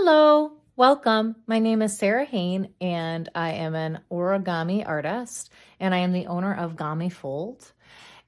Hello, welcome. My name is Sarah Hain and I am an origami artist and I am the owner of Gami Fold.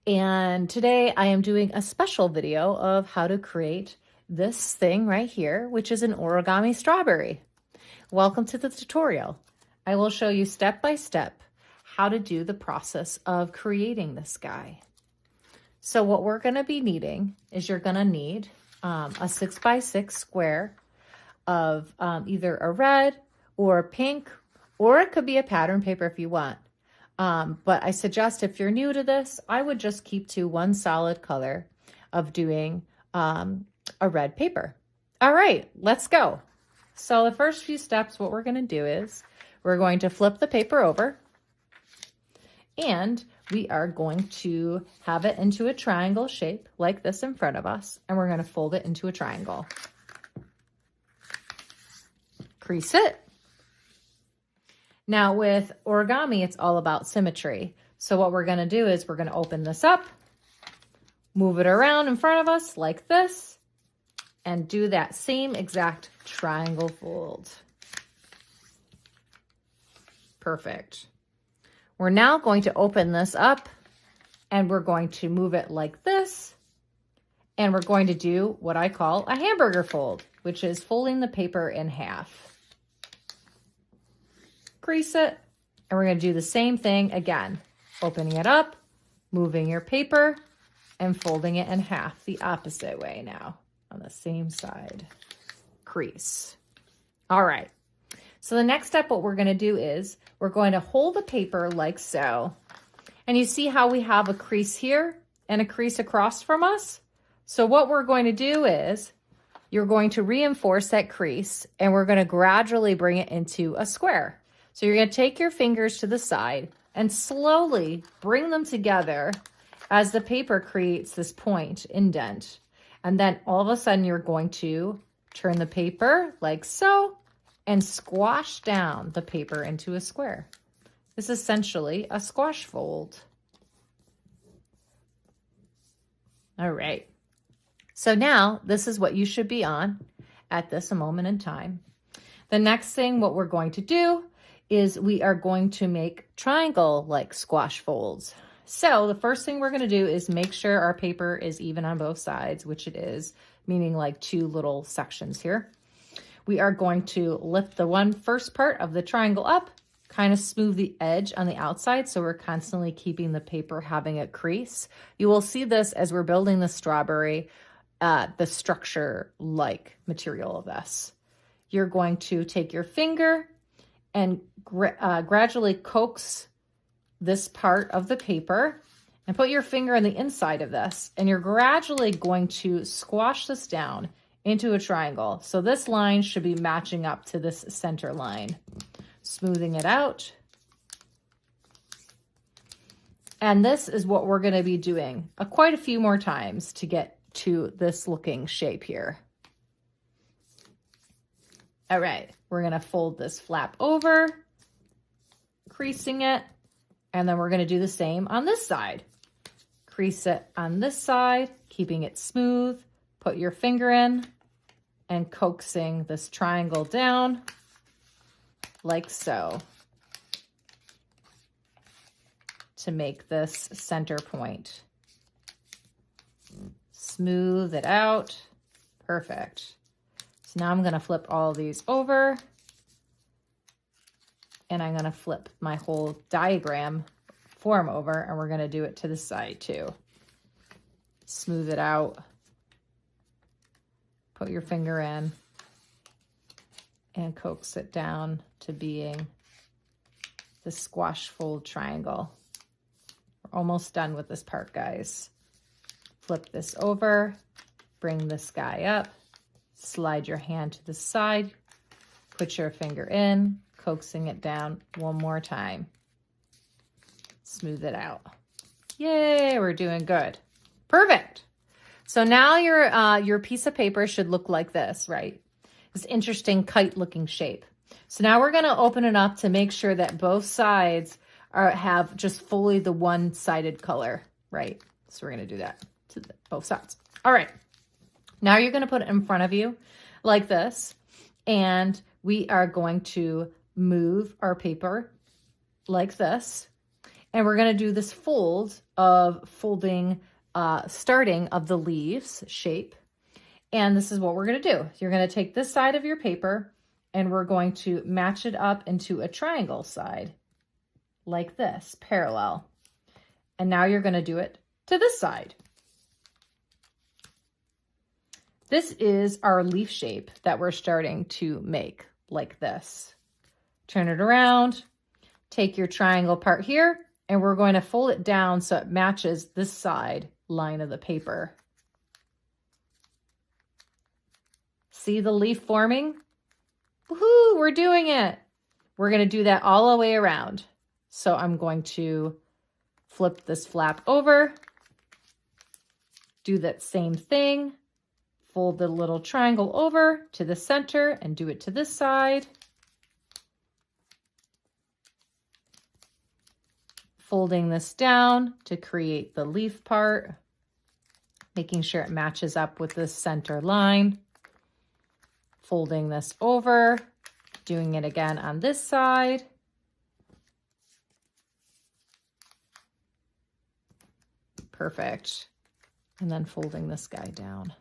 And today I am doing a special video of how to create this thing right here, which is an origami strawberry. Welcome to the tutorial. I will show you step by step how to do the process of creating this guy. So what we're going to be needing is you're going to need a 6x6 square of either a red or pink, or it could be a pattern paper if you want. But I suggest if you're new to this, I would just keep to one solid color of doing a red paper. All right, let's go. So the first few steps, what we're going to do is we're going to flip the paper over and we are going to have it into a triangle shape like this in front of us, and we're going to fold it into a triangle. Crease it. Now with origami, it's all about symmetry. So what we're going to do is we're going to open this up, move it around in front of us like this, and do that same exact triangle fold. Perfect. We're now going to open this up and we're going to move it like this. And we're going to do what I call a hamburger fold, which is folding the paper in half. Crease it, and we're going to do the same thing again, opening it up, moving your paper, and folding it in half the opposite way now on the same side. Crease. All right. So the next step, what we're going to do is we're going to hold the paper like so. And you see how we have a crease here and a crease across from us? So what we're going to do is you're going to reinforce that crease and we're going to gradually bring it into a square. So you're going to take your fingers to the side and slowly bring them together as the paper creates this point indent. And then all of a sudden you're going to turn the paper like so and squash down the paper into a square. This is essentially a squash fold. All right. So now this is what you should be on at this moment in time. The next thing, what we're going to do is we are going to make triangle-like squash folds. So the first thing we're going to do is make sure our paper is even on both sides, which it is, meaning like two little sections here. We are going to lift the first part of the triangle up, kind of smooth the edge on the outside, so we're constantly keeping the paper having a crease. You will see this as we're building the strawberry, the structure-like material of this. You're going to take your finger and gradually coax this part of the paper and put your finger on the inside of this. And you're gradually going to squash this down into a triangle. So this line should be matching up to this center line. Smoothing it out. And this is what we're going to be doing quite a few more times to get to this looking shape here. All right, we're going to fold this flap over, creasing it, and then we're going to do the same on this side. Crease it on this side, keeping it smooth. Put your finger in and coaxing this triangle down like so to make this center point. Smooth it out. Perfect. So now I'm going to flip all of these over and I'm going to flip my whole diagram form over and we're going to do it to the side too. Smooth it out. Put your finger in and coax it down to being the squash fold triangle. We're almost done with this part, guys. Flip this over, bring this guy up, slide your hand to the side, put your finger in, coaxing it down one more time. Smooth it out. Yay, we're doing good. Perfect. So now your piece of paper should look like this, right? This interesting kite-looking shape. So now we're going to open it up to make sure that both sides have just fully the one-sided color, right? So we're going to do that to both sides. All right. Now you're going to put it in front of you like this. And we are going to move our paper like this. And we're going to do this fold of folding, starting of the leaves shape. And this is what we're going to do. You're going to take this side of your paper and we're going to match it up into a triangle side like this, parallel. And now you're going to do it to this side. This is our leaf shape that we're starting to make like this. Turn it around, take your triangle part here, and we're going to fold it down so it matches this side line of the paper. See the leaf forming? Woohoo, we're doing it. We're going to do that all the way around. So I'm going to flip this flap over, do that same thing, fold the little triangle over to the center and do it to this side. Folding this down to create the leaf part, making sure it matches up with the center line. Folding this over, doing it again on this side. Perfect. And then folding this guy down.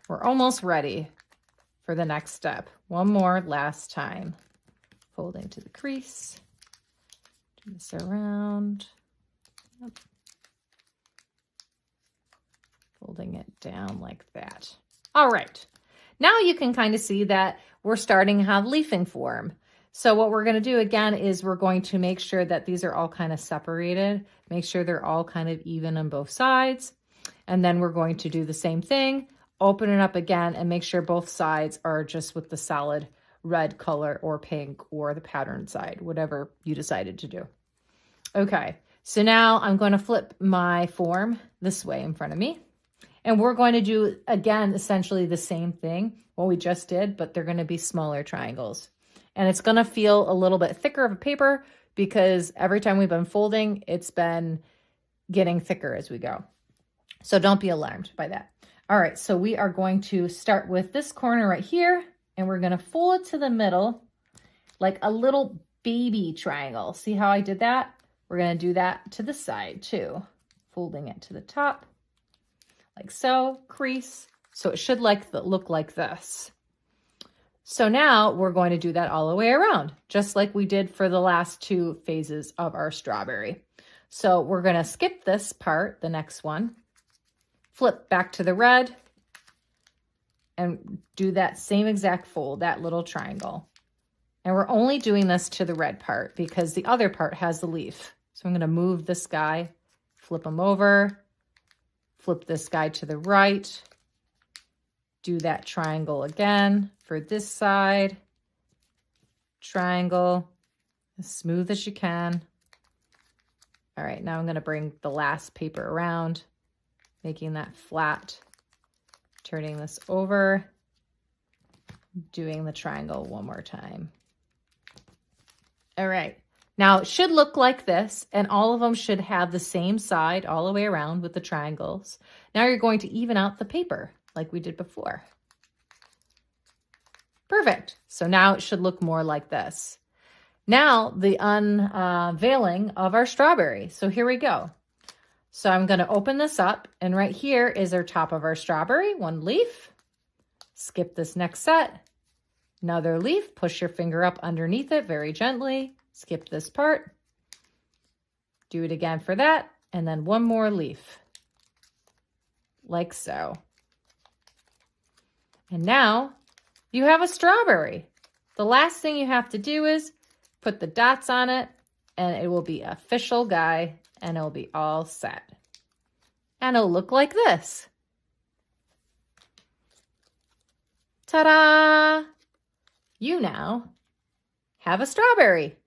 We're almost ready for the next step. One more last time. Folding to the crease. Do this around. Yep. Folding it down like that. All right. Now you can kind of see that we're starting to have leafing form. So what we're going to do again is we're going to make sure that these are all kind of separated. Make sure they're all kind of even on both sides. And then we're going to do the same thing. Open it up again and make sure both sides are just with the solid red color or pink or the pattern side, whatever you decided to do. Okay, so now I'm going to flip my form this way in front of me. And we're going to do, again, essentially the same thing, what we just did, but they're going to be smaller triangles. And it's going to feel a little bit thicker of a paper because every time we've been folding, it's been getting thicker as we go. So don't be alarmed by that. All right, so we are going to start with this corner right here, and we're going to fold it to the middle like a little baby triangle. See how I did that? We're going to do that to the side too. Folding it to the top like so, crease. So it should look like this. So now we're going to do that all the way around, just like we did for the last two phases of our strawberry. So we're going to skip this part, the next one, flip back to the red, and do that same exact fold, that little triangle. And we're only doing this to the red part because the other part has the leaf. So I'm going to move this guy, flip him over, flip this guy to the right, do that triangle again for this side, triangle, as smooth as you can. All right, now I'm going to bring the last paper around, making that flat, turning this over, doing the triangle one more time. All right, now it should look like this, and all of them should have the same side all the way around with the triangles. Now you're going to even out the paper like we did before. Perfect. So now it should look more like this. Now the unveiling of our strawberry. So here we go. So I'm going to open this up, and right here is our top of our strawberry, one leaf. Skip this next set. Another leaf, push your finger up underneath it very gently. Skip this part. Do it again for that, and then one more leaf, like so. And now you have a strawberry. The last thing you have to do is put the dots on it, and it will be an official guy, and it'll be all set. And it'll look like this. Ta-da! You now have a strawberry.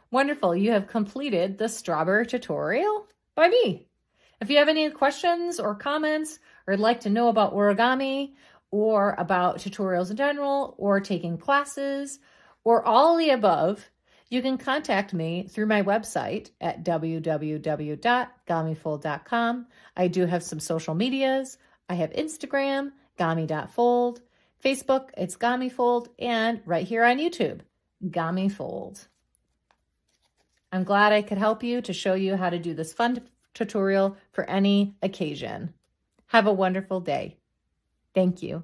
Wonderful. You have completed the strawberry tutorial by me. If you have any questions or comments, or would like to know about origami, or about tutorials in general, or taking classes, or all the above, you can contact me through my website at www.gamifold.com. I do have some social medias. I have Instagram, gami.fold, Facebook, it's Gami Fold, and right here on YouTube, Gami Fold. I'm glad I could help you to show you how to do this fun tutorial for any occasion. Have a wonderful day. Thank you.